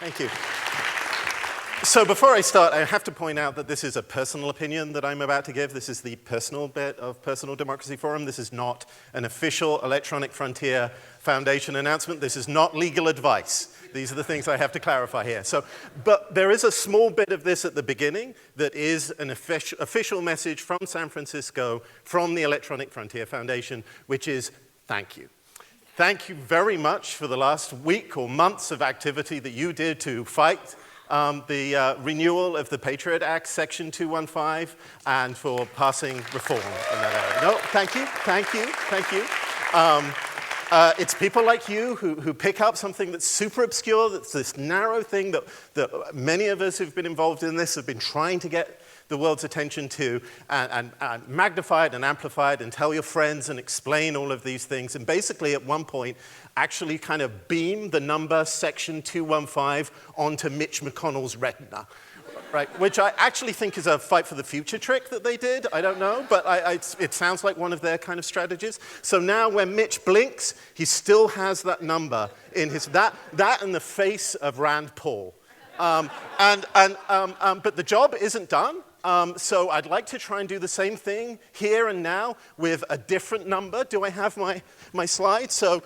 Thank you. So before I start, I have to point out that this is a personal opinion that I'm about to give. This is the personal bit of Personal Democracy Forum. This is not an official Electronic Frontier Foundation announcement. This is not legal advice. These are the things I have to clarify here. But there is a small bit of this at the beginning that is an official message from San Francisco, from the Electronic Frontier Foundation, which is thank you. Thank you very much for the last week or months of activity that you did to fight the renewal of the Patriot Act, Section 215, and for passing reform in that area. No, thank you, thank you, thank you. It's people like you who pick up something that's super obscure, that's this narrow thing that many of us who've been involved in this have been trying to get the world's attention to, and magnify it and amplify it and tell your friends and explain all of these things. And basically, at one point, actually kind of beam the number Section 215 onto Mitch McConnell's retina. Right, which I actually think is a fight for the future trick that they did. I don't know, but it sounds like one of their kind of strategies. So now when Mitch blinks, he still has that number in his, that and the face of Rand Paul. But the job isn't done. So I'd like to try and do the same thing here and now with a different number. Do I have my slide? So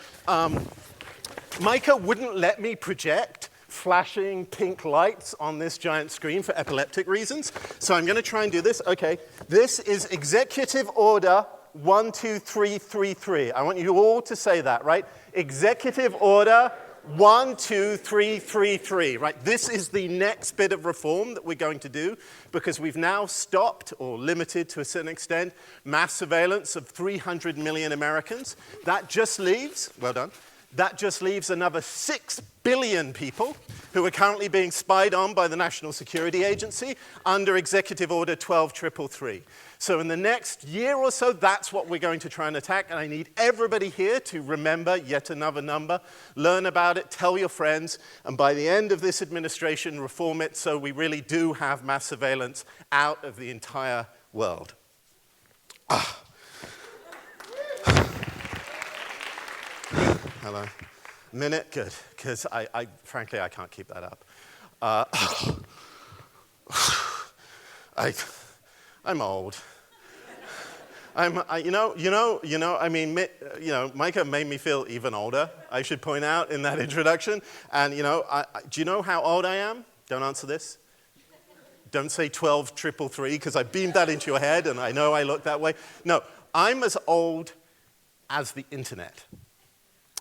Micah wouldn't let me project flashing pink lights on this giant screen for epileptic reasons. So I'm going to try and do this. Okay, this is Executive Order 12333. I want you all to say that, right? Executive Order 12333, right? This is the next bit of reform that we're going to do because we've now stopped or limited to a certain extent mass surveillance of 300 million Americans. That just leaves, well done, that just leaves another 6 billion people who are currently being spied on by the National Security Agency under Executive Order 12333. So in the next year or so, that's what we're going to try and attack, and I need everybody here to remember yet another number, learn about it, tell your friends, and by the end of this administration, reform it so we really do have mass surveillance out of the entire world. Hello. Minute? Good, because frankly, I can't keep that up. I'm old. Micah made me feel even older, I should point out in that introduction. And, do you know how old I am? Don't answer this. Don't say 12333, because I beamed that into your head, and I know I look that way. No, I'm as old as the internet.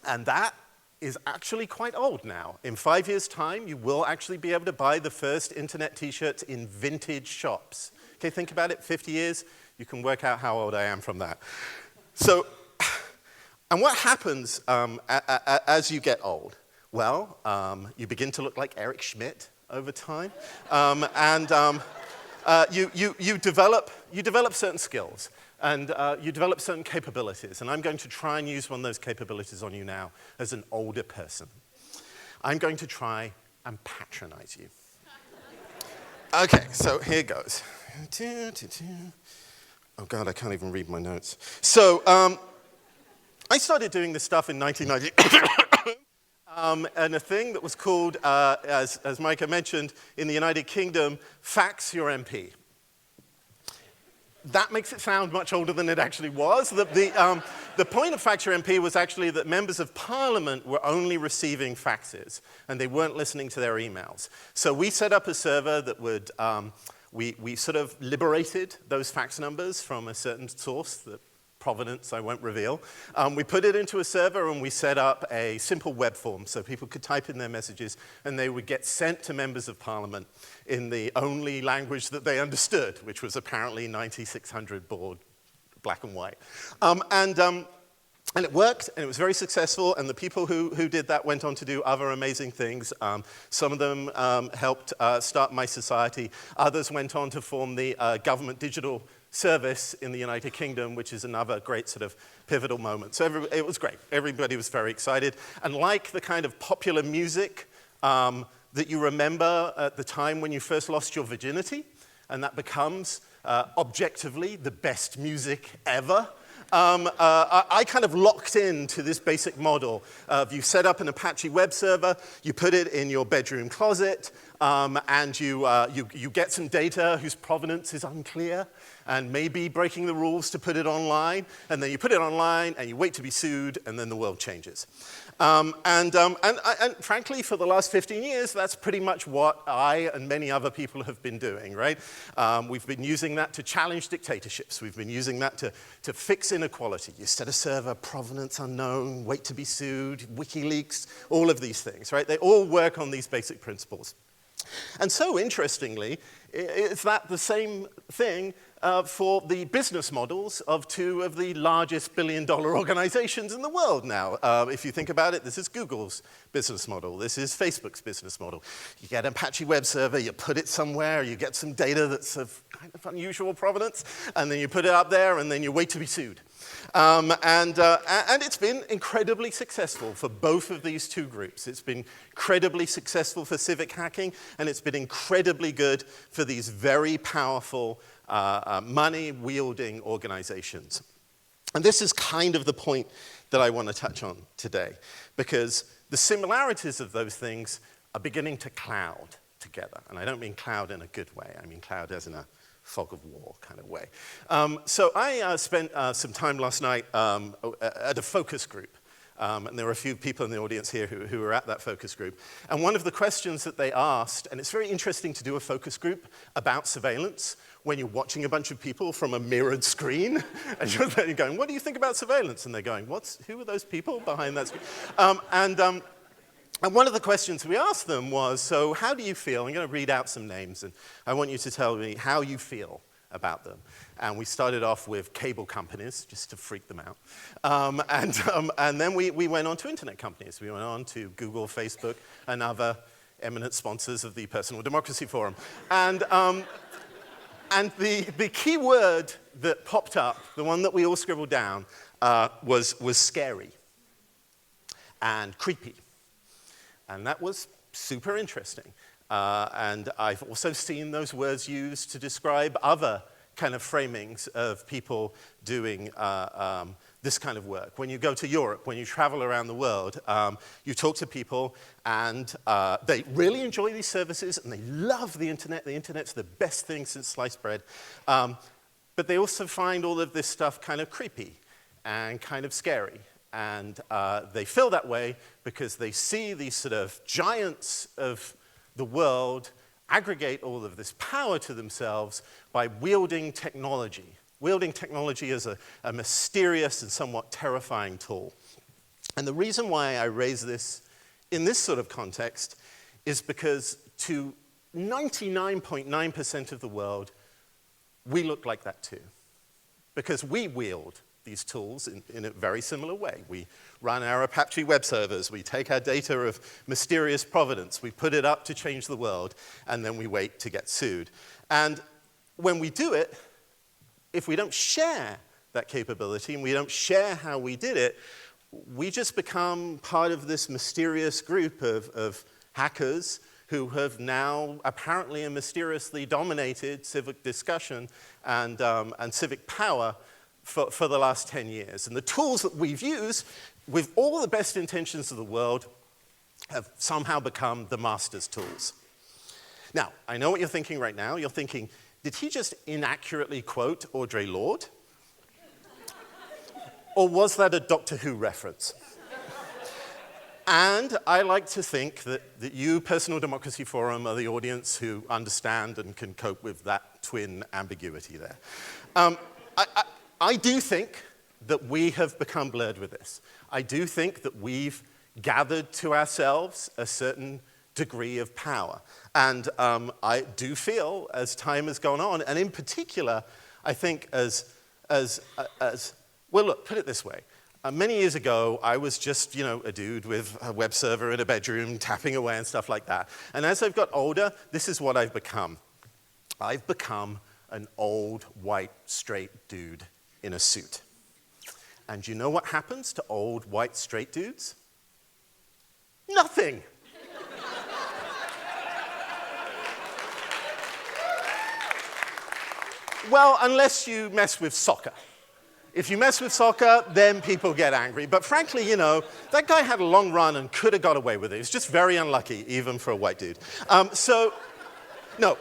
And that is actually quite old now. In 5 years' time, you will actually be able to buy the first internet t-shirts in vintage shops. Okay, think about it, 50 years, you can work out how old I am from that. So, and what happens as you get old? Well, you begin to look like Eric Schmidt over time, you develop certain skills. And you develop certain capabilities, and I'm going to try and use one of those capabilities on you now as an older person. I'm going to try and patronize you. Okay, so here goes. Oh God, I can't even read my notes. So I started doing this stuff in 1990. And a thing that was called, as Micah mentioned, in the United Kingdom, FaxYourMP. That makes it sound much older than it actually was. The point of FaxYourMP was actually that members of parliament were only receiving faxes, and they weren't listening to their emails. So we set up a server that would, we sort of liberated those fax numbers from a certain source, the provenance I won't reveal. We put it into a server, and we set up a simple web form so people could type in their messages, and they would get sent to members of parliament in the only language that they understood, which was apparently 9600 baud, black and white. And it worked, and it was very successful, and the people who did that went on to do other amazing things. Some of them helped start My Society. Others went on to form the Government Digital Service in the United Kingdom, which is another great sort of pivotal moment. So it was great. Everybody was very excited. And like the kind of popular music that you remember at the time when you first lost your virginity, and that becomes objectively the best music ever, I kind of locked into this basic model of you set up an Apache web server, you put it in your bedroom closet, and you get some data whose provenance is unclear and maybe breaking the rules to put it online, and then you put it online and you wait to be sued, and then the world changes. And frankly, for the last 15 years, that's pretty much what I and many other people have been doing, right? We've been using that to challenge dictatorships. We've been using that to fix inequality. You set a server, provenance unknown, wait to be sued, WikiLeaks, all of these things, right? They all work on these basic principles. And so, interestingly, is that the same thing for the business models of two of the largest billion-dollar organizations in the world now. If you think about it, this is Google's business model. This is Facebook's business model. You get an Apache web server, you put it somewhere, you get some data that's of kind of unusual provenance, and then you put it up there, and then you wait to be sued. And it's been incredibly successful for both of these two groups. It's been incredibly successful for civic hacking, and it's been incredibly good for these very powerful money-wielding organizations. And this is kind of the point that I want to touch on today, because the similarities of those things are beginning to cloud together. And I don't mean cloud in a good way. I mean cloud as in a fog of war kind of way. So I spent some time last night at a focus group. And there were a few people in the audience here who were at that focus group. And one of the questions that they asked, and it's very interesting to do a focus group about surveillance when you're watching a bunch of people from a mirrored screen, and you're there going, what do you think about surveillance? And they're going, who are those people behind that screen? And one of the questions we asked them was, so how do you feel? I'm going to read out some names, and I want you to tell me how you feel about them. And we started off with cable companies, just to freak them out. And then we went on to internet companies. We went on to Google, Facebook, and other eminent sponsors of the Personal Democracy Forum. And the key word that popped up, the one that we all scribbled down, was scary and creepy. And that was super interesting. And I've also seen those words used to describe other kind of framings of people doing this kind of work. When you go to Europe, when you travel around the world, you talk to people and they really enjoy these services and they love the internet. The internet's the best thing since sliced bread. But they also find all of this stuff kind of creepy and kind of scary. And they feel that way because they see these sort of giants of the world aggregate all of this power to themselves by wielding technology as a mysterious and somewhat terrifying tool. And the reason why I raise this in this sort of context is because to 99.9% of the world, we look like that too. Because we wield these tools in a very similar way. We run our Apache web servers, we take our data of mysterious provenance, we put it up to change the world, and then we wait to get sued. And when we do it, if we don't share that capability and we don't share how we did it, we just become part of this mysterious group of hackers who have now apparently and mysteriously dominated civic discussion and civic power for the last 10 years. And the tools that we've used, with all the best intentions of the world, have somehow become the master's tools. Now, I know what you're thinking right now. You're thinking, did he just inaccurately quote Audre Lorde? Or was that a Doctor Who reference? And I like to think that you, Personal Democracy Forum, are the audience who understand and can cope with that twin ambiguity there. I do think that we have become blurred with this. I do think that we've gathered to ourselves a certain degree of power. And I do feel, as time has gone on, and in particular, I think well, look, put it this way. Many years ago, I was just, a dude with a web server in a bedroom, tapping away and stuff like that. And as I've got older, this is what I've become. I've become an old, white, straight dude in a suit. And you know what happens to old, white, straight dudes? Nothing. Well, unless you mess with soccer. If you mess with soccer, then people get angry. But frankly, you know, that guy had a long run and could have got away with it. He was just very unlucky, even for a white dude. No.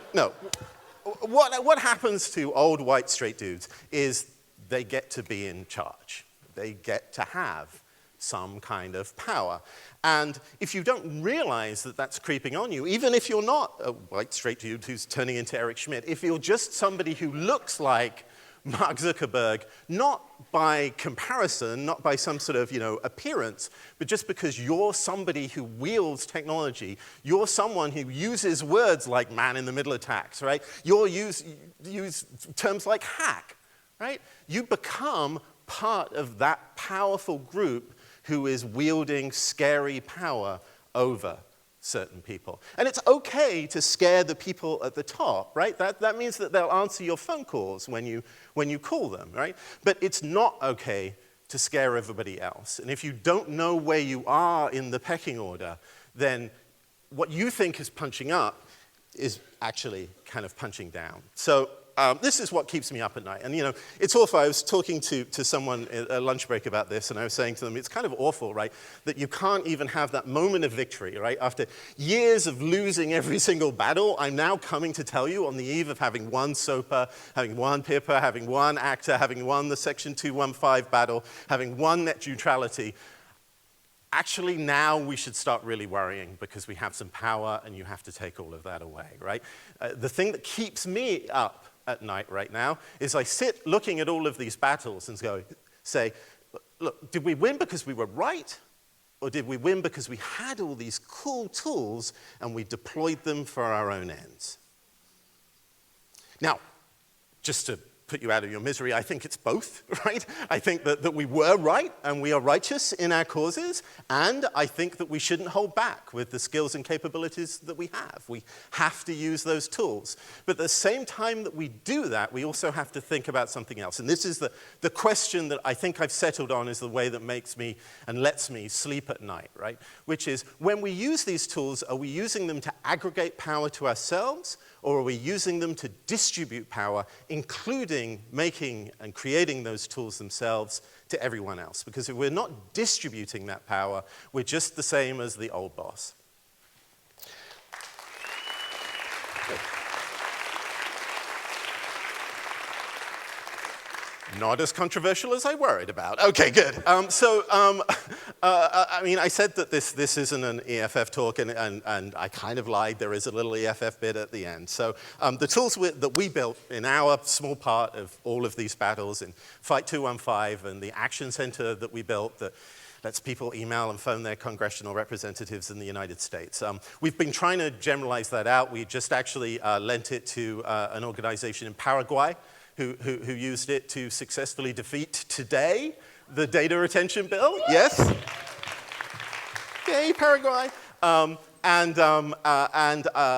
What happens to old white straight dudes is they get to be in charge. They get to have some kind of power. And if you don't realize that that's creeping on you, even if you're not a white straight dude who's turning into Eric Schmidt, if you're just somebody who looks like Mark Zuckerberg, not by comparison, not by some sort of, you know, appearance, but just because you're somebody who wields technology, you're someone who uses words like man in the middle attacks, right? You use terms like hack, right? You become part of that powerful group who is wielding scary power over certain people. And it's okay to scare the people at the top, right? That means that they'll answer your phone calls when you call them, right? But it's not okay to scare everybody else. And if you don't know where you are in the pecking order, then what you think is punching up is actually kind of punching down. So this is what keeps me up at night. And, you know, it's awful. I was talking to someone at a lunch break about this, and I was saying to them, it's kind of awful, right, that you can't even have that moment of victory, right? After years of losing every single battle, I'm now coming to tell you on the eve of having won SOPA, having won PIPA, having won ACTA, having won the Section 215 battle, having won net neutrality, actually now we should start really worrying because we have some power and you have to take all of that away, right? The thing that keeps me up at night right now is I sit looking at all of these battles and say, look, did we win because we were right? Or did we win because we had all these cool tools and we deployed them for our own ends? Now, just to put you out of your misery, I think it's both, right? I think that we were right and we are righteous in our causes, and I think that we shouldn't hold back with the skills and capabilities that we have. We have to use those tools. But at the same time that we do that, we also have to think about something else. And this is the question that I think I've settled on is the way that makes me and lets me sleep at night, right? Which is, when we use these tools, are we using them to aggregate power to ourselves, or are we using them to distribute power, including making and creating those tools themselves to everyone else? Because if we're not distributing that power, we're just the same as the old boss. Good. Not as controversial as I worried about. Okay, good. I mean, I said that this isn't an EFF talk, and I kind of lied. There is a little EFF bit at the end. So the tools that we built in our small part of all of these battles in Fight 215 and the Action Center that we built that lets people email and phone their congressional representatives in the United States. We've been trying to generalize that out. We just actually lent it to an organization in Paraguay who used it to successfully defeat today the data retention bill. Yes? Yay, Paraguay.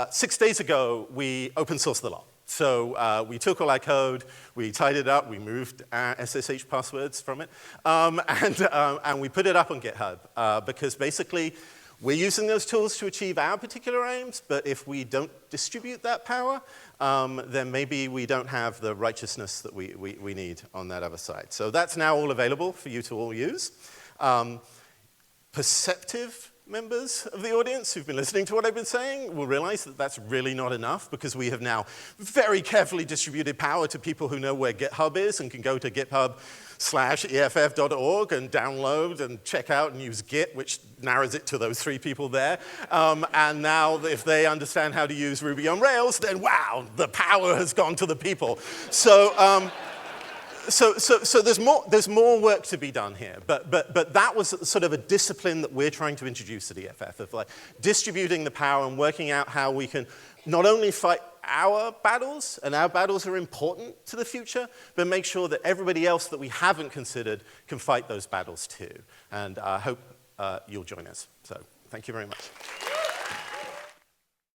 6 days ago, we open sourced the law. So we took all our code, we tied it up, we moved our SSH passwords from it, and we put it up on GitHub because basically we're using those tools to achieve our particular aims, but if we don't distribute that power, then maybe we don't have the righteousness that we need on that other side. So that's now all available for you to all use. Perceptive members of the audience who've been listening to what I've been saying will realize that that's really not enough, because we have now very carefully distributed power to people who know where GitHub is and can go to github/EFF.org and download and check out and use Git, which narrows it to those 3 people there. And now if they understand how to use Ruby on Rails, then wow, the power has gone to the people. So there's more work to be done here, but that was sort of a discipline that we're trying to introduce at EFF, of like distributing the power and working out how we can not only fight our battles, and our battles are important to the future, but make sure that everybody else that we haven't considered can fight those battles too. And I hope you'll join us. So thank you very much.